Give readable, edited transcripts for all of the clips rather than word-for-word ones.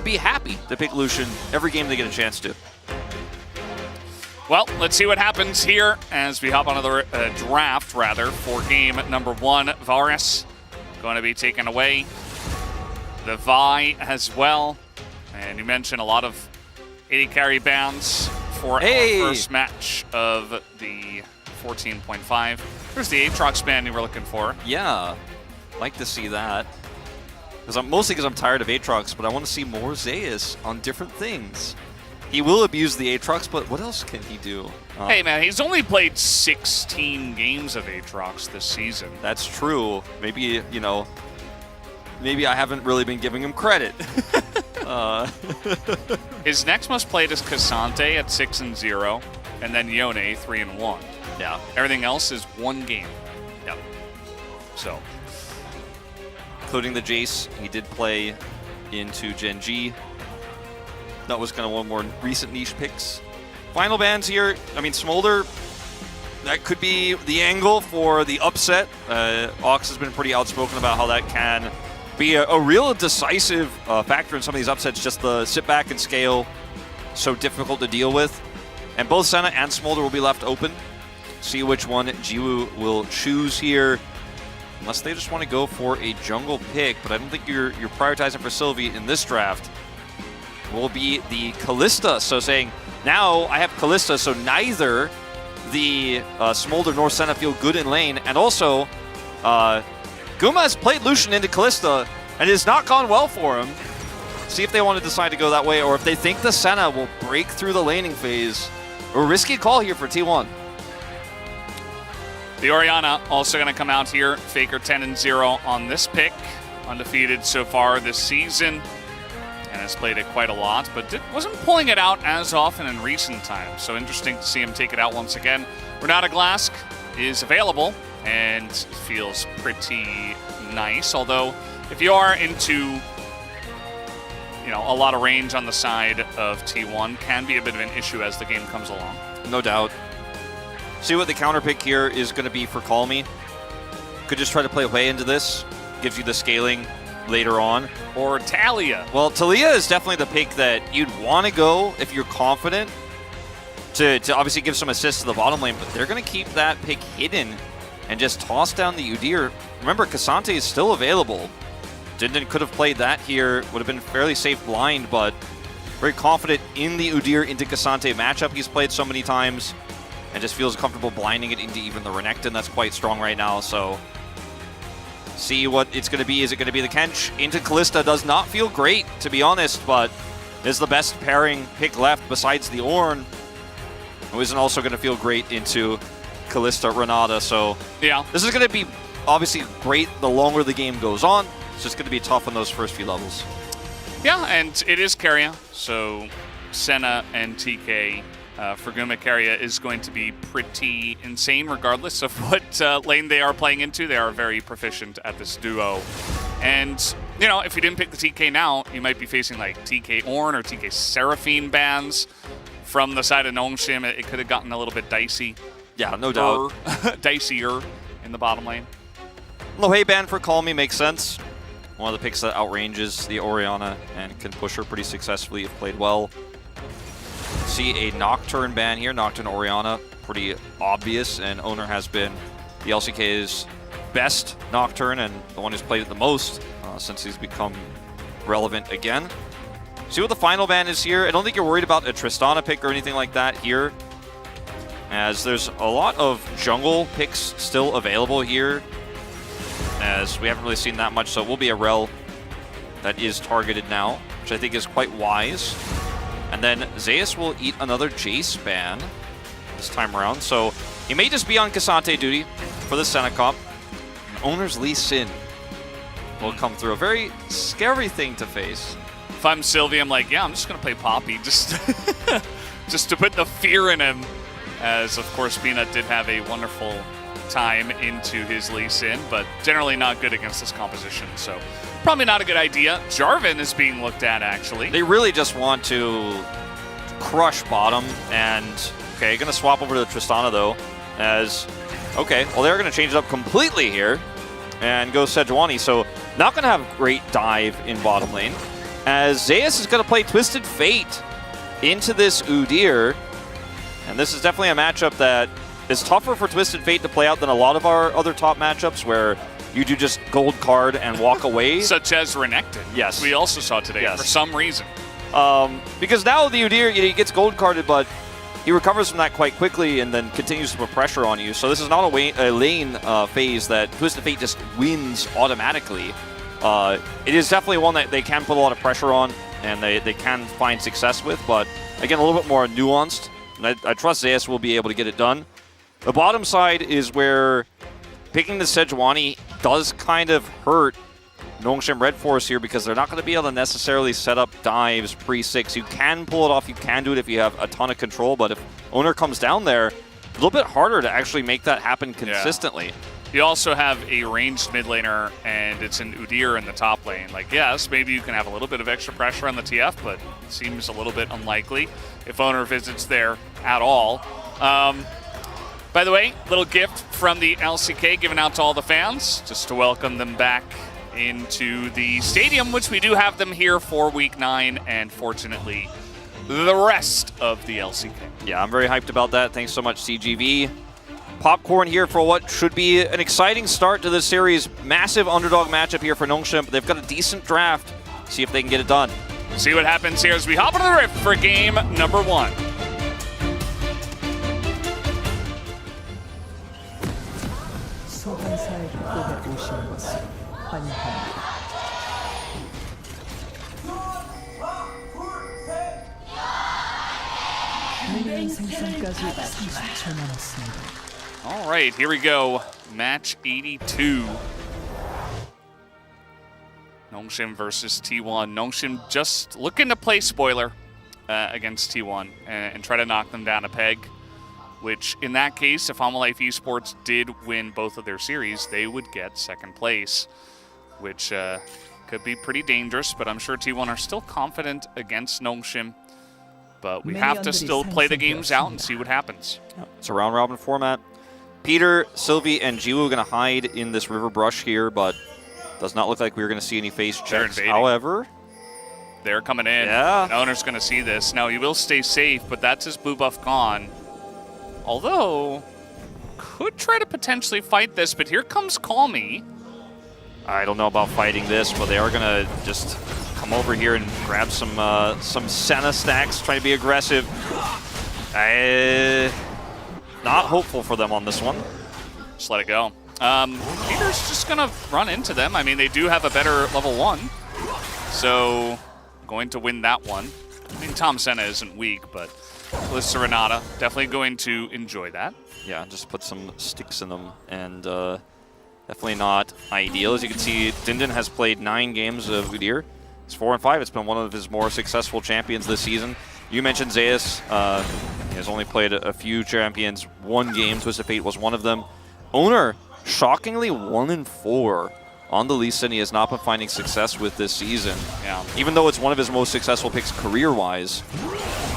be happy to pick Lucian every game they get a chance to. Well, let's see what happens here as we hop onto the draft, for game number 1. Varus going to be taken away. The Vi as well. And you mentioned a lot of AD carry bans for our first match of the 14.5. Here's the Aatrox ban you were looking for. Yeah, like to see that. Mostly because I'm tired of Aatrox, but I want to see more Zeus on different things. He will abuse the Aatrox, but what else can he do? Hey man, he's only played 16 games of Aatrox this season. That's true. Maybe, you know, maybe I haven't really been giving him credit. His next most played is Cassante at 6-0, and then Yone 3-1. Yeah. Everything else is 1 game. Yep. So. Including the Jace, he did play into Gen G. That was kind of one of more recent niche picks. Final bans here. I mean, Smolder, that could be the angle for the upset. Ox has been pretty outspoken about how that can be a real decisive factor in some of these upsets. Just the sit back and scale, so difficult to deal with. And both Senna and Smolder will be left open. See which one Jiwoo will choose here. Unless they just want to go for a jungle pick, but I don't think you're prioritizing for Sylvie in this draft. Will be the Kalista. So saying, now I have Kalista, so neither the Smolder nor Senna feel good in lane. And also, Guma has played Lucian into Kalista, and it has not gone well for him. See if they want to decide to go that way, or if they think the Senna will break through the laning phase. A risky call here for T1. The Orianna also going to come out here. Faker 10-0 on this pick. Undefeated so far this season. And has played it quite a lot, but wasn't pulling it out as often in recent times. So interesting to see him take it out once again. Renata Glask is available and feels pretty nice. Although, if you are into, you know, a lot of range on the side of T1, can be a bit of an issue as the game comes along. No doubt. See what the counter pick here is going to be for Call Me. Could just try to play way into this. Gives you the scaling later on. Or Talia. Well, Talia is definitely the pick that you'd want to go if you're confident to obviously give some assists to the bottom lane, but they're going to keep that pick hidden and just toss down the Udyr. Remember, Cassante is still available. Dindin could have played that here. Would have been fairly safe blind, but very confident in the Udyr into Cassante matchup he's played so many times, and just feels comfortable blinding it into even the Renekton that's quite strong right now. So see what it's going to be. Is it going to be the Kench into Kalista? Does not feel great, to be honest, but is the best pairing pick left besides the Ornn, who isn't also going to feel great into Kalista Renata. So yeah, this is going to be obviously great the longer the game goes on. It's just going to be tough on those first few levels. Yeah, and it is Keria, so Senna and TK for Keria is going to be pretty insane regardless of what lane they are playing into. They are very proficient at this duo. And, you know, if you didn't pick the TK now, you might be facing like TK Ornn or TK Seraphine bans from the side of Nongshim. It could have gotten a little bit dicey. Yeah, no doubt. Dicier in the bottom lane. Lohei ban for Call Me makes sense. One of the picks that outranges the Orianna and can push her pretty successfully if played well. See a Nocturne ban here. Nocturne Orianna, pretty obvious, and Oner has been the LCK's best Nocturne and the one who's played it the most since he's become relevant again. See what the final ban is here. I don't think you're worried about a Tristana pick or anything like that here, as there's a lot of jungle picks still available here, as we haven't really seen that much, so it will be a Rel that is targeted now, which I think is quite wise. And then Zeus will eat another Jace ban this time around, so he may just be on Cassante duty for the Senna comp. And Oner's Lee Sin will come through. A very scary thing to face. If I'm Sylvie, I'm like, yeah, I'm just going to play Poppy, just to put the fear in him, as of course Peanut did have a wonderful time into his Lee Sin, but generally not good against this composition, so probably not a good idea. Jarvan is being looked at, actually. They really just want to crush bottom, and okay, gonna swap over to the Tristana though, as okay, well they're gonna change it up completely here and go Sejuani, so not gonna have great dive in bottom lane. as Zeus is going to play Twisted Fate into this Udyr. And this is definitely a matchup that is tougher for Twisted Fate to play out than a lot of our other top matchups where you do just gold card and walk away. Such as Renekton. Yes. We also saw today for some reason. Because now the Udyr, he gets gold carded, but he recovers from that quite quickly and then continues to put pressure on you. So this is not a lane phase that Twisted Fate just wins automatically. It is definitely one that they can put a lot of pressure on and they can find success with, but again, a little bit more nuanced. And I trust Zeus will be able to get it done. The bottom side is where picking the Sejuani does kind of hurt Nongshim Red Force here because they're not going to be able to necessarily set up dives pre-6. You can pull it off, you can do it if you have a ton of control, but if Oner comes down there, a little bit harder to actually make that happen consistently. Yeah. You also have a ranged mid laner, and it's an Udyr in the top lane. Like, yes, maybe you can have a little bit of extra pressure on the TF, but it seems a little bit unlikely if Oner visits there at all. By the way, little gift from the LCK given out to all the fans, just to welcome them back into the stadium, which we do have them here for Week 9, and fortunately, the rest of the LCK. Yeah, I'm very hyped about that. Thanks so much, CGV. Popcorn here for what should be an exciting start to this series. Massive underdog matchup here for Nongshim. They've got a decent draft. See if they can get it done. See what happens here as we hop into the rift for game number 1. All right, here we go. Match 82. Nongshim versus T1. Nongshim just looking to play spoiler against T1 and try to knock them down a peg, which in that case, if Life Esports did win both of their series, they would get second place, which could be pretty dangerous, but I'm sure T1 are still confident against Nongshim. But we have to still play the games out and see what happens. It's a round-robin format. Peter, Sylvie, and Jiwoo are going to hide in this river brush here, but does not look like we're going to see any face checks. However, they're coming in. Yeah. And Oner's going to see this. Now, he will stay safe, but that's his blue buff gone. Although, could try to potentially fight this, but here comes Call Me. I don't know about fighting this, but they are going to just come over here and grab some Senna stacks, try to be aggressive. Not hopeful for them on this one. Just let it go. Peter's just going to run into them. I mean, they do have a better level 1, so going to win that one. I mean, Tom Senna isn't weak, but Alyssa Renata definitely going to enjoy that. Yeah, just put some sticks in them, and definitely not ideal. As you can see, Dindin has played 9 games of Udyr. It's 4-5. It's been one of his more successful champions this season. You mentioned Zeus. He has only played a few champions. 1 game. Twisted Fate was one of them. Oner, shockingly 1-4 on the Lee Sin. He has not been finding success with this season. Yeah. Even though it's one of his most successful picks career-wise.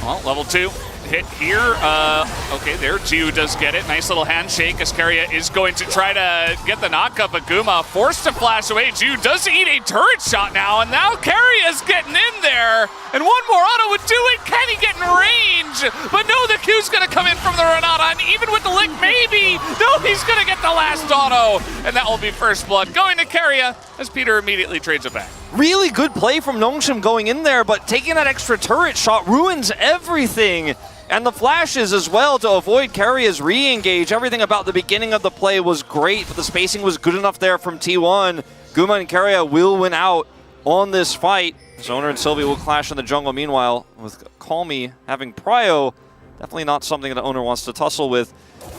Well, level 2 hit here. Okay, there Jiu does get it. Nice little handshake as Keria is going to try to get the knockup, but Guma forced to flash away. Jiu does eat a turret shot now, and now Keria's getting in there. And one more auto would do it. Can he get in range? But no, the Q's going to come in from the Renata, and even with the lick, maybe. No, he's going to get the last auto, and that will be first blood going to Keria as Peter immediately trades it back. Really good play from Nongshim going in there, but taking that extra turret shot ruins everything. And the flashes as well to avoid Keria's re-engage. Everything about the beginning of the play was great, but the spacing was good enough there from T1. Guma and Keria will win out on this fight. Oner and Sylvie will clash in the jungle. Meanwhile, with Call Me having prio, definitely not something that Oner wants to tussle with.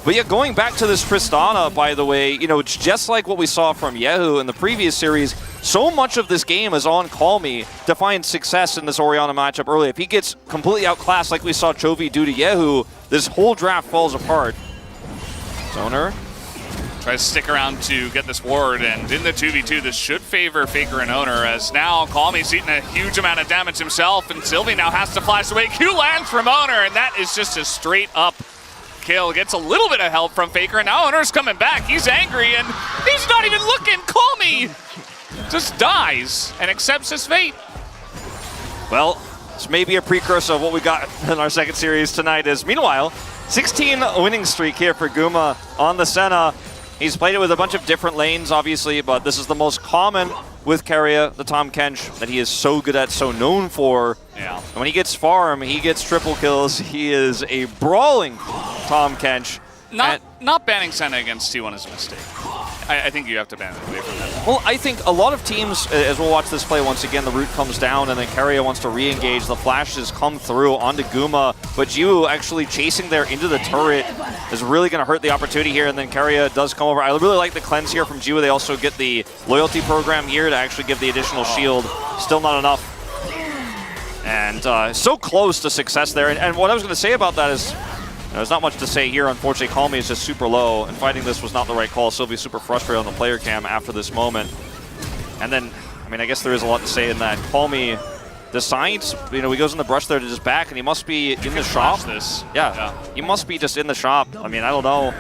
But yeah, going back to this Tristana, by the way, you know, it's just like what we saw from Yehu in the previous series. So much of this game is on Call Me to find success in this Orianna matchup early. If he gets completely outclassed like we saw Chovy do to Yehu, this whole draft falls apart. Oner tries to stick around to get this ward, and in the 2v2, this should favor Faker and Oner, as now Call Me's eating a huge amount of damage himself, and Sylvie now has to flash away. Q lands from Oner, and that is just a straight up kill. Gets a little bit of help from Faker, and now Oner's coming back. He's angry, and he's not even looking. Call Me just dies and accepts his fate. Well, this may be a precursor of what we got in our second series tonight. Is meanwhile, 16 winning streak here for Guma on the Senna. He's played it with a bunch of different lanes, obviously, but this is the most common with Keria, the Tahm Kench, that he is so good at, so known for. Yeah. And when he gets farm, he gets triple kills. He is a brawling Tahm Kench. Not banning Senna against T1 is a mistake. I think you have to ban it away from that. Well, I think a lot of teams, as we'll watch this play once again, the root comes down and then Keria wants to re-engage. The flashes come through onto Guma, but Jiwoo actually chasing there into the turret is really going to hurt the opportunity here, and then Keria does come over. I really like the cleanse here from Jiwoo. They also get the loyalty program here to actually give the additional shield. Still not enough. And so close to success there. And what I was going to say about that is, there's not much to say here. Unfortunately, Call Me is just super low, and fighting this was not the right call. Sylvia's super frustrated on the player cam after this moment. And then, I mean, I guess there is a lot to say in that. Call Me decides, he goes in the brush there to just back, and he must be in the shop. Yeah, he must be just in the shop. I mean, I don't know.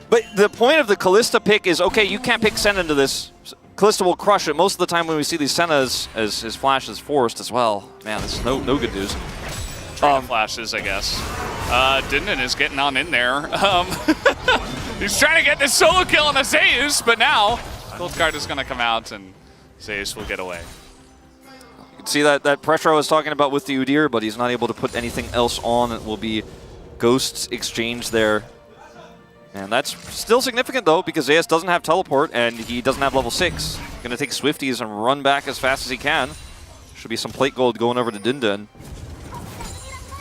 But the point of the Kalista pick is, okay, you can't pick Senna into this. Kalista will crush it. Most of the time when we see these Sennas, as his flash is forced as well. Man, this is no good news. Flashes, I guess. Dinden is getting on in there. He's trying to get this solo kill on the Zeus, but now Gold Guard is going to come out and Zeus will get away. You can see that pressure I was talking about with the Udyr, but he's not able to put anything else on. It will be Ghost's exchange there. And that's still significant, though, because Zeus doesn't have teleport, and he doesn't have level 6. Going to take Swifties and run back as fast as he can. Should be some plate gold going over to Dinden.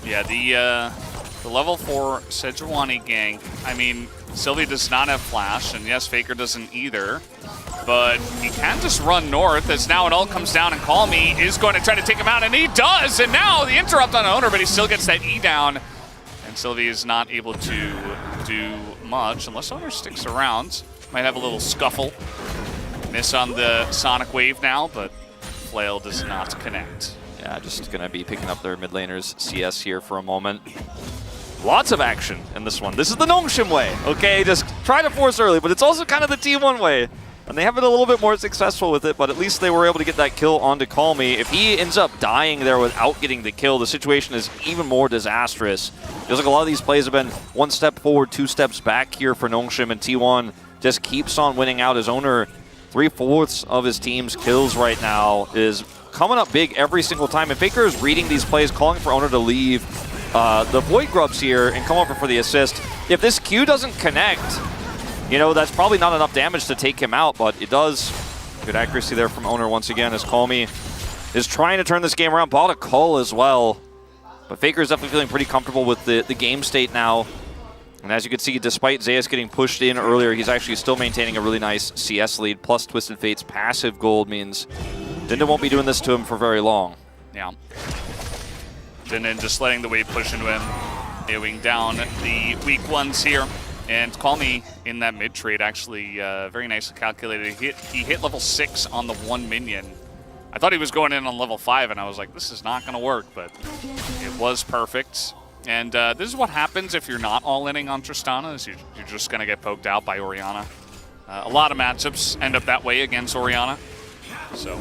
Yeah, the level 4 Sejuani gank, I mean, Sylvia does not have flash, and yes, Faker doesn't either, but he can just run north as now an ult comes down and Call Me is going to try to take him out, and he does, and now the interrupt on Oner, but he still gets that E down, and Sylvia is not able to do much, unless Oner sticks around. Might have a little scuffle. Miss on the Sonic Wave now, but Flail does not connect. Yeah, just going to be picking up their mid laners CS here for a moment. Lots of action in this one. This is the Nongshim way, okay? Just try to force early, but it's also kind of the T1 way. And they have been a little bit more successful with it, but at least they were able to get that kill onto Call Me. If he ends up dying there without getting the kill, the situation is even more disastrous. Feels like a lot of these plays have been one step forward, 2 steps back here for Nongshim, and T1 just keeps on winning out. His Oner, 3/4 of his team's kills right now, is coming up big every single time. And Faker is reading these plays, calling for Oner to leave the Void Grubs here and come over for the assist. If this Q doesn't connect, that's probably not enough damage to take him out, but it does. Good accuracy there from Oner once again as Call Me is trying to turn this game around. Bought a call as well. But Faker is definitely feeling pretty comfortable with the game state now. And as you can see, despite Zeus getting pushed in earlier, he's actually still maintaining a really nice CS lead. Plus Twisted Fate's passive gold means Dinden won't be doing this to him for very long. Yeah. Dinden just letting the wave push into him. AoEing down the weak ones here. And Call Me in that mid trade actually very nicely calculated. He hit level 6 on the 1 minion. I thought he was going in on level 5, and I was like, this is not going to work, but it was perfect. And this is what happens if you're not all-inning on Tristana, is you're just going to get poked out by Orianna. A lot of matchups end up that way against Orianna. So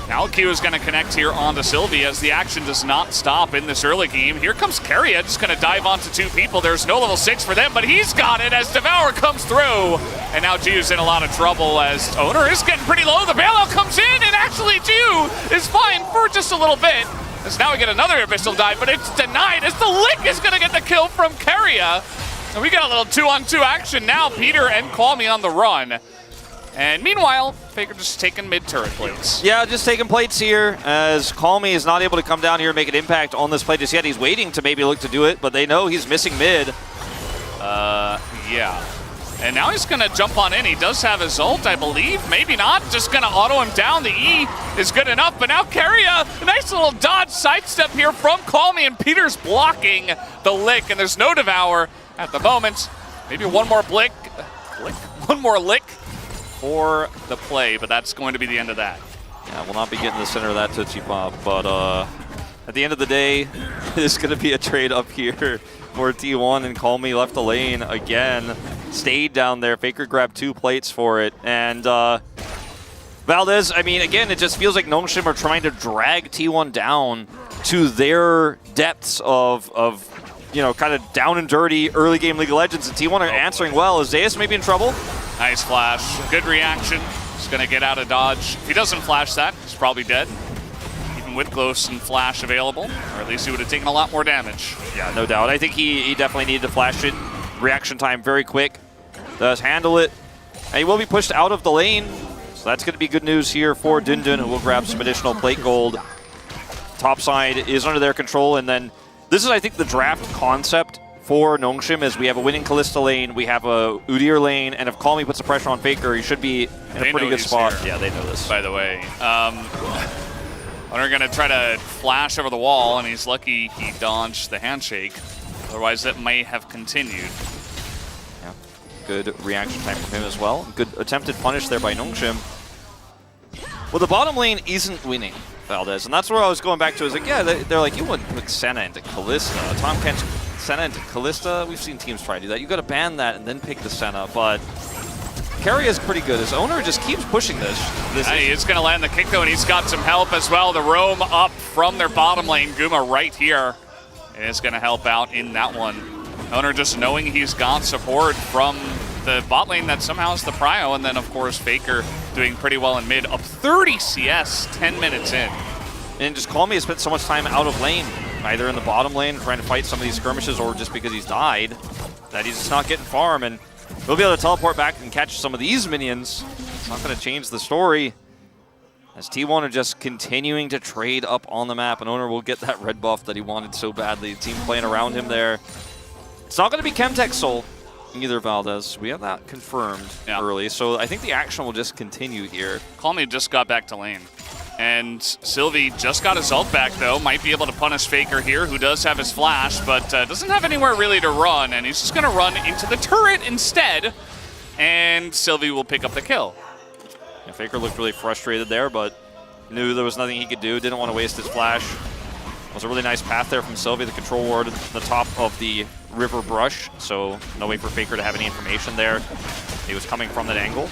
now Q is going to connect here onto Sylvie as the action does not stop in this early game. Here comes Keria, just going to dive onto 2 people. There's no level 6 for them, but he's got it as Devour comes through. And now Jiwoo's in a lot of trouble as Oner is getting pretty low. The bailout comes in, and actually Jiwoo is fine for just a little bit. As now we get another Abyssal dive, but it's denied as the Lick is going to get the kill from Keria. And we got a little 2-on-2 action now. Peter and Call Me on the run. And meanwhile, Faker just taking mid-turret plates. Yeah, just taking plates here as Call Me is not able to come down here and make an impact on this plate just yet. He's waiting to maybe look to do it, but they know he's missing mid. Yeah. And now he's going to jump on in. He does have his ult, I believe. Maybe not. Just going to auto him down. The E is good enough. But now Keria, a nice little dodge sidestep here from Call Me. And Peter's blocking the Lick. And there's no Devour at the moment. Maybe one more blick. One more Lick for the play. But that's going to be the end of that. Yeah, we'll not be getting the center of that Tootsie Pop. But at the end of the day, it's going to be a trade up here for T1, and Call Me left the lane again. Stayed down there. Faker grabbed 2 plates for it. And VODS, I mean, again, it just feels like Nongshim are trying to drag T1 down to their depths of you know, kind of down and dirty early game League of Legends, and T1 are answering well. Is Zeus maybe in trouble? Nice flash. Good reaction. He's going to get out of dodge. If he doesn't flash that, he's probably dead. Even with Ghost and flash available, or at least he would have taken a lot more damage. Yeah, no doubt. I think he definitely needed to flash it. Reaction time very quick. Does handle it. And he will be pushed out of the lane. So that's going to be good news here for Dundun, who will grab some additional plate gold. Top side is under their control, and then this is, I think, the draft concept for Nongshim is we have a winning Kalista lane, we have a Udyr lane, and if Calmy puts the pressure on Faker, he should be in a pretty good spot. Here. Yeah, they know this. By the way, Oner going to try to flash over the wall, and he's lucky he dodged the handshake. Otherwise, that may have continued. Yeah, good reaction time from him as well. Good attempted punish there by Nongshim. Well, the bottom lane isn't winning, VODS, and that's where I was going back to. Is like, yeah, they're like, you wouldn't put Senna into Kalista. Tom Kent's Senna into Kalista. We've seen teams try to do that. You got to ban that and then pick the Senna. But Keria is pretty good. His Oner just keeps pushing this. He is going to land the kick though, and he's got some help as well. The roam up from their bottom lane. Guma right here is going to help out in that one. Oner just knowing he's got support from the bot lane that somehow is the prio, and then of course Faker doing pretty well in mid, up 30 CS 10 minutes in. And just Calmy has spent so much time out of lane, either in the bottom lane trying to fight some of these skirmishes or just because he's died, that he's just not getting farm, and he'll be able to teleport back and catch some of these minions. It's not going to change the story, as T1 are just continuing to trade up on the map, and Oner will get that red buff that he wanted so badly. The team playing around him there. It's not going to be Chemtech Soul either, VODS. We have that confirmed early, so I think the action will just continue here. Calmy just got back to lane. And Sylvie just got his ult back, though. Might be able to punish Faker here, who does have his flash, but doesn't have anywhere really to run, and he's just going to run into the turret instead, and Sylvie will pick up the kill. Yeah, Faker looked really frustrated there, but knew there was nothing he could do. Didn't want to waste his flash. It was a really nice path there from Sylvie. The control ward at the top of the river brush, so no way for Faker to have any information there. He was coming from that angle.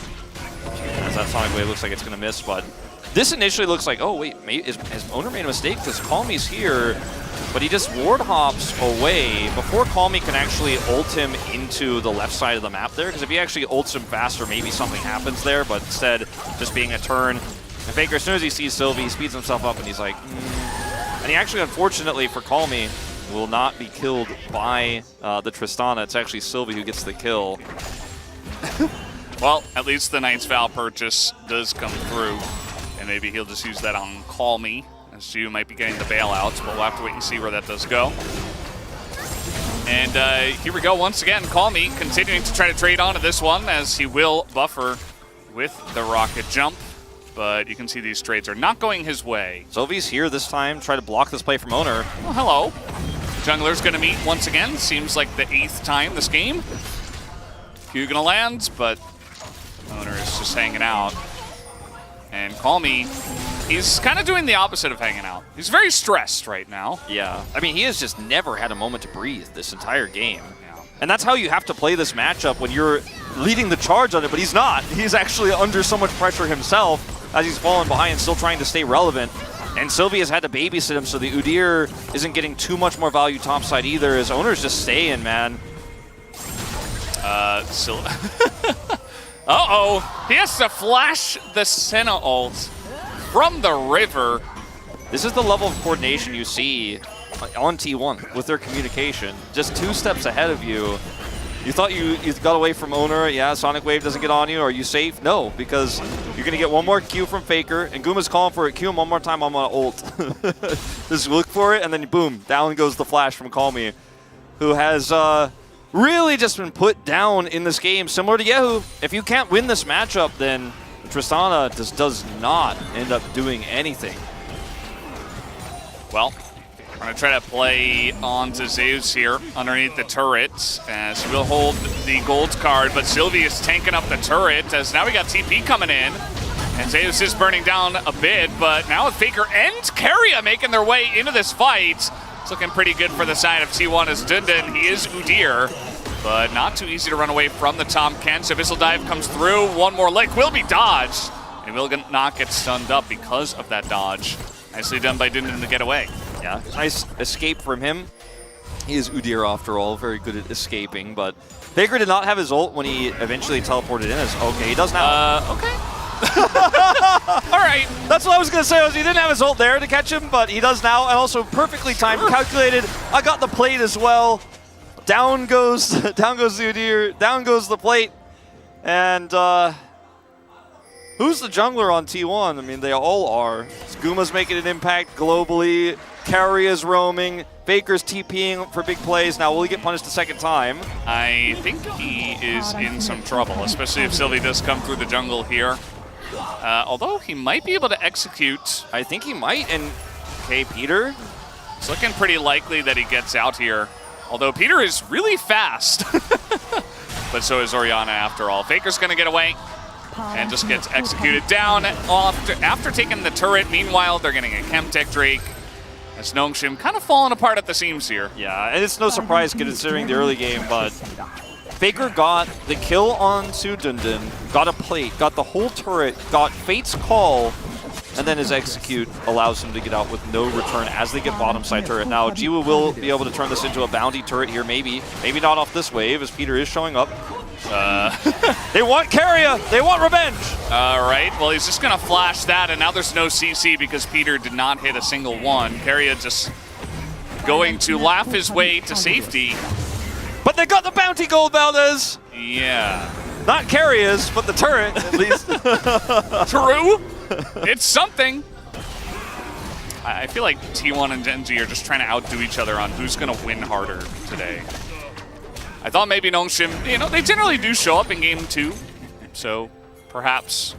As that Sonic Wave looks like it's going to miss, but this initially looks like, oh wait, has Oner made a mistake? Because Calmy's here, but he just ward hops away before Calmy can actually ult him into the left side of the map there. Because if he actually ults him faster, maybe something happens there, but instead, just being a turn. And Faker, as soon as he sees Sylvie, he speeds himself up and he's like, And he actually, unfortunately for Calmy, will not be killed by the Tristana. It's actually Sylvie who gets the kill. Well, at least the Knight's Vow purchase does come through. And maybe he'll just use that on Calmy, as you might be getting the bailouts, but we'll have to wait and see where that does go. And here we go once again. Calmy continuing to try to trade onto this one, as he will buffer with the rocket jump. But you can see these trades are not going his way. Sylvie's here this time, try to block this play from Oner. Well, hello. Jungler's going to meet once again. Seems like the 8th time this game. Q going to land, but Oner is just hanging out. And Calmy, he's kind of doing the opposite of hanging out. He's very stressed right now. Yeah. I mean, he has just never had a moment to breathe this entire game. Yeah. And that's how you have to play this matchup when you're leading the charge on it, but he's not. He's actually under so much pressure himself as he's fallen behind and still trying to stay relevant. And Sylvie has had to babysit him, so the Udyr isn't getting too much more value topside either, as Oner's just staying, man. Uh-oh, he has to flash the Senna ult from the river. This is the level of coordination you see on T1 with their communication. Just 2 steps ahead of you. You thought you got away from Oner, yeah, Sonic Wave doesn't get on you, are you safe? No, because you're going to get one more Q from Faker, and Guma's calling for it, Q him one more time, I'm going to ult. Just look for it, and then boom, down goes the flash from Calmy, who has really just been put down in this game, similar to Yehu. If you can't win this matchup, then Tristana just does not end up doing anything. Well, we're going to try to play onto Zeus here underneath the turret, as he will hold the gold card, but Sylvie is tanking up the turret, as now we got TP coming in, and Zeus is burning down a bit, but now with Faker and Keria making their way into this fight, it's looking pretty good for the side of T1 as Dundun. He is Udyr, but not too easy to run away from the Tom Kent. So Abyssal Dive comes through, one more lick will be dodged, He will not get stunned up because of that dodge. Nicely done by Dindin to get away. Yeah, nice escape from him. He is Udyr after all, very good at escaping, but Faker did not have his ult when he eventually teleported in. Okay, he does now. Okay. All right. That's what I was going to say. He didn't have his ult there to catch him, but he does now, and also perfectly timed, calculated. I got the plate as well. Down goes the Udyr, down goes the plate, and who's the jungler on T1? I mean, they all are. Guma's making an impact globally. Keria's roaming. Faker's TPing for big plays. Now, will he get punished a second time? I think he is in some trouble, especially if Sylvie does come through the jungle here. Although he might be able to execute. I think he might. And, okay, Peter? It's looking pretty likely that he gets out here. Although Peter is really fast. But so is Orianna after all. Faker's going to get away and just gets executed down after taking the turret. Meanwhile, they're getting a Chemtech Drake. As Nongshim kind of falling apart at the seams here. Yeah, and it's no surprise considering the early game, but Faker got the kill onto Dundun, got a plate, got the whole turret, got Fate's call, and then his execute allows him to get out with no return as they get bottom side turret. Now, Jiwoo will be able to turn this into a bounty turret here, maybe. Maybe not off this wave, as Peter is showing up. They want Keria! They want revenge! All right, well, he's just going to flash that, and now there's no CC because Peter did not hit a single one. Keria just going to laugh his way to safety. But they got the bounty gold, Valdez! Yeah. Not Keria's, but the turret, at least. True! It's something. I feel like T1 and Genji are just trying to outdo each other on who's going to win harder today. I thought maybe Nongshim, you know, they generally do show up in Game 2. So perhaps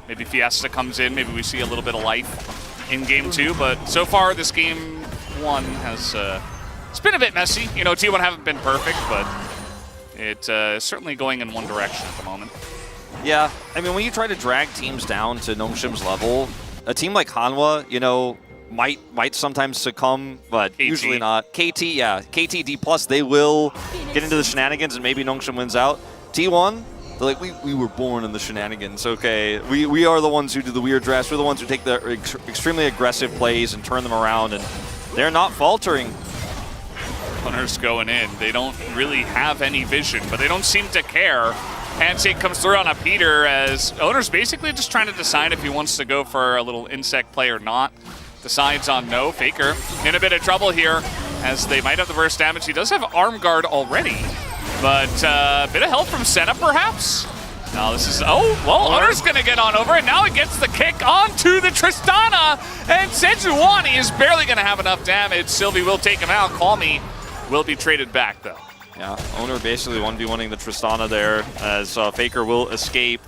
maybe Fiesta comes in, maybe we see a little bit of life in Game 2. But so far, this Game 1 has it's been a bit messy. You know, T1 haven't been perfect, but it's certainly going in one direction at the moment. Yeah, I mean, when you try to drag teams down to Nongshim's level, a team like Hanwha, you know, might sometimes succumb, but KT. usually not. KT, yeah. KT, D+, they will get into the shenanigans and maybe Nongshim wins out. T1, they're like, we were born in the shenanigans, okay? We are the ones who do the weird drafts. We're the ones who take the extremely aggressive plays and turn them around, and they're not faltering. Oner's going in. They don't really have any vision, but they don't seem to care. Handshake comes through on a Peter as Oner's basically just trying to decide if he wants to go for a little insect play or not. Decides on no. Faker in a bit of trouble here as they might have the burst damage. He does have arm guard already, but a bit of help from Senna perhaps. Now this is, oh, well, Oner's gonna get on over, and now he gets the kick onto the Tristana, and Sejuani is barely gonna have enough damage. Sylvie will take him out. Call Me will be traded back though. Yeah, Oner basically 1v1ing the Tristana there as Faker will escape.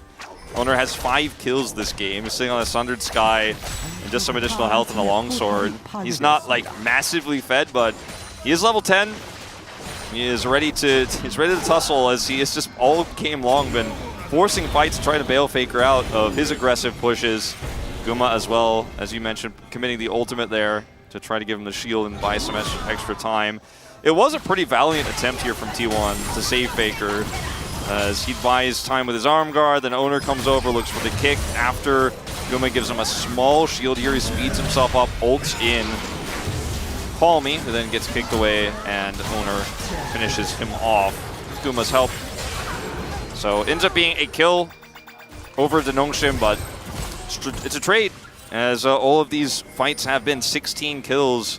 Oner has 5 kills this game. He's sitting on a Sundered Sky and just some additional health and a longsword. He's not like massively fed, but he is level 10. He is ready to tussle as he has just all game long been forcing fights to try to bail Faker out of his aggressive pushes. Guma as well, as you mentioned, committing the ultimate there to try to give him the shield and buy some extra time. It was a pretty valiant attempt here from T1 to save Faker, as he buys time with his arm guard, then Oner comes over, looks for the kick. After Guma gives him a small shield here, he speeds himself up, ults in. Call Me, who then gets kicked away, and Oner finishes him off with Guma's help. So it ends up being a kill over to Nongshim, but it's a trade, as all of these fights have been 16 kills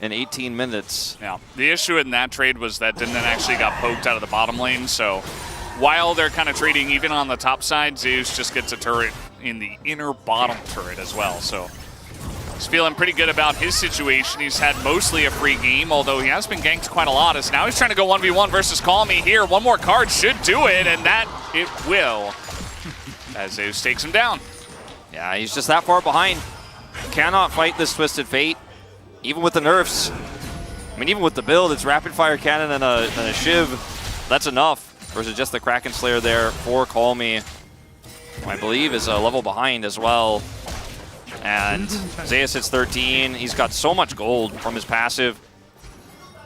in 18 minutes. Yeah, the issue in that trade was that Dindin actually got poked out of the bottom lane, so while they're kind of trading even on the top side, Zeus just gets a turret in the inner bottom turret as well, so he's feeling pretty good about his situation. He's had mostly a free game, although he has been ganked quite a lot, as now he's trying to go 1v1 versus Call Me here. One more card should do it, and that it will, as Zeus takes him down. Yeah, he's just that far behind. Cannot fight this Twisted Fate. Even with the nerfs, I mean, even with the build, it's rapid fire cannon and a shiv. That's enough versus just the Kraken Slayer there for Call Me, who I believe is a level behind as well. And Zeus hits 13. He's got so much gold from his passive.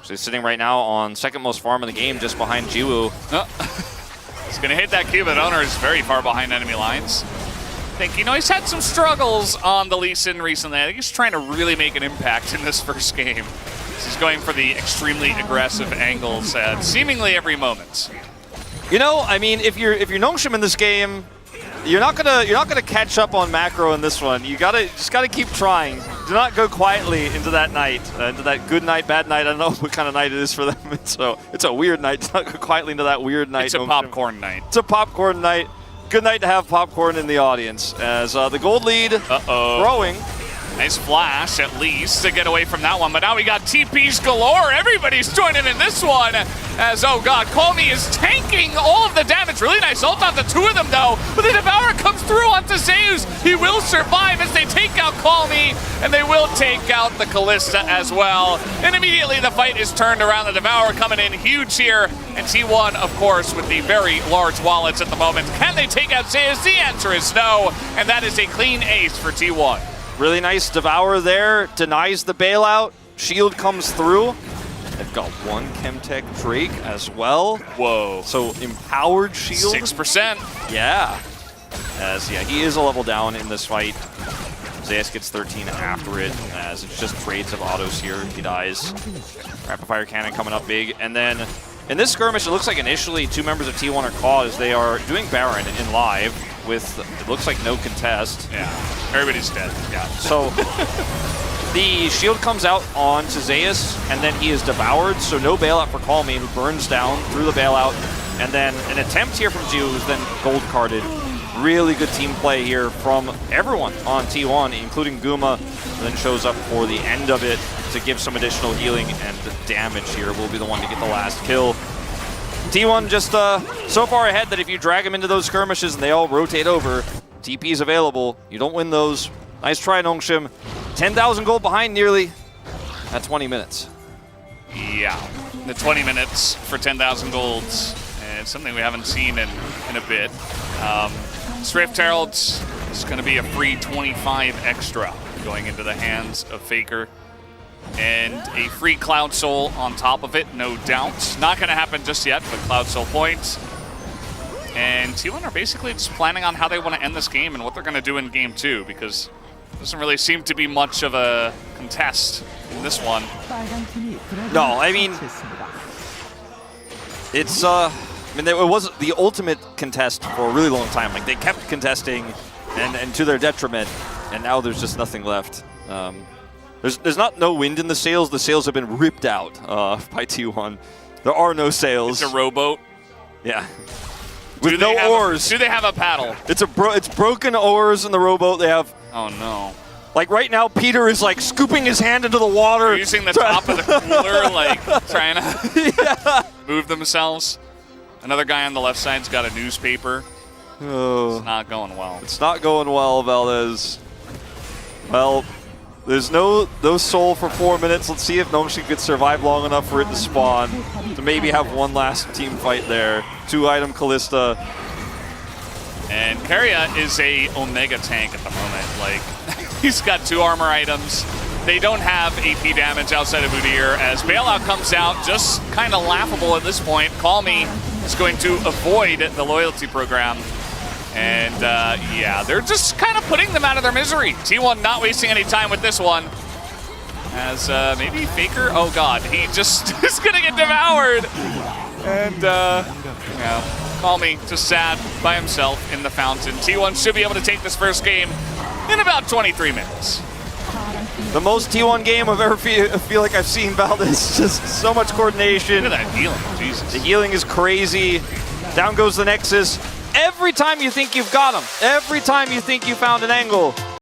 So he's sitting right now on second most farm in the game, just behind Jiwoo. Oh. He's going to hit that Q, but Oner is very far behind enemy lines. think, you know, he's had some struggles on the Lee Sin recently. I think he's trying to really make an impact in this first game. He's going for the extremely aggressive angles at seemingly every moment. You know, I mean, if you're Nongshim in this game, you're not gonna catch up on macro in this one. You just gotta keep trying. Do not go quietly into that night, into that good night, bad night. I don't know what kind of night it is for them. It's a weird night. Do not go quietly into that weird night. It's a popcorn night. It's a popcorn night. Good night to have popcorn in the audience as the gold lead growing. Nice flash, at least, to get away from that one. But now we got TPs galore. Everybody's joining in this one. As, oh god, Call Me is tanking all of the damage. Really nice ult on the two of them, though. But the Devourer comes through onto Zeus. He will survive as they take out Call Me. And they will take out the Kalista as well. And immediately the fight is turned around. The Devourer coming in huge here. And T1, of course, with the very large wallets at the moment. Can they take out Zeus? The answer is no. And that is a clean ace for T1. Really nice Devourer there, denies the bailout. Shield comes through. They've got one Chemtech Drake as well. Whoa. So empowered shield. 6%. Yeah. As, yeah, he is a level down in this fight. Zeus gets 13 after it, as it's just trades of autos here. He dies. Rapid Fire Cannon coming up big. And then in this skirmish, it looks like initially two members of T1 are caught as they are doing Baron in live with, it looks like no contest. Yeah, everybody's dead. Yeah. So the shield comes out onto Zeus, and then he is devoured, so no bailout for Call Me, who burns down through the bailout. And then an attempt here from Zeus, who's then gold carded. Really good team play here from everyone on T1, including Guma, and then shows up for the end of it to give some additional healing, and the damage here will be the one to get the last kill. T1 just so far ahead that if you drag them into those skirmishes and they all rotate over, TP is available. You don't win those. Nice try, Nongshim. 10,000 gold behind nearly at 20 minutes. Yeah, the 20 minutes for 10,000 golds. And it's something we haven't seen in a bit. Swift Heralds is going to be a free 25 extra going into the hands of Faker. And a free Cloud Soul on top of it, no doubt. Not going to happen just yet, but Cloud Soul points. And T1 are basically just planning on how they want to end this game and what they're going to do in Game 2, because there doesn't really seem to be much of a contest in this one. No, I mean, it's, I mean, it was the ultimate contest for a really long time. Like, they kept contesting and to their detriment, and now there's just nothing left. There's no wind in the sails. The sails have been ripped out by T1. There are no sails. It's a rowboat. Yeah. With no oars. Do they have a paddle? It's broken oars in the rowboat. They have. Oh no. Like right now, Peter is like scooping his hand into the water. They're using the top of the cooler, like trying to move themselves. Another guy on the left side's got a newspaper. Oh. It's not going well. It's not going well, Valdez. Well. There's no soul for 4 minutes. Let's see if Nongshim could survive long enough for it to spawn to maybe have one last team fight there. 2-item Kalista. And Keria is a Omega tank at the moment. Like, he's got 2 armor items. They don't have AP damage outside of Udyr as Bailout comes out. Just kind of laughable at this point. Call Me is going to avoid the loyalty program. And yeah, they're just kind of putting them out of their misery. T1 not wasting any time with this one. As maybe Faker, oh god, he just is gonna get devoured. And yeah, Call Me just sad by himself in the fountain. T1 should be able to take this first game in about 23 minutes. The most T1 game I've ever feel like I've seen, Valdez. Just so much coordination. Look at that healing, Jesus. The healing is crazy. Down goes the Nexus. Every time you think you've got him, every time you think you found an angle,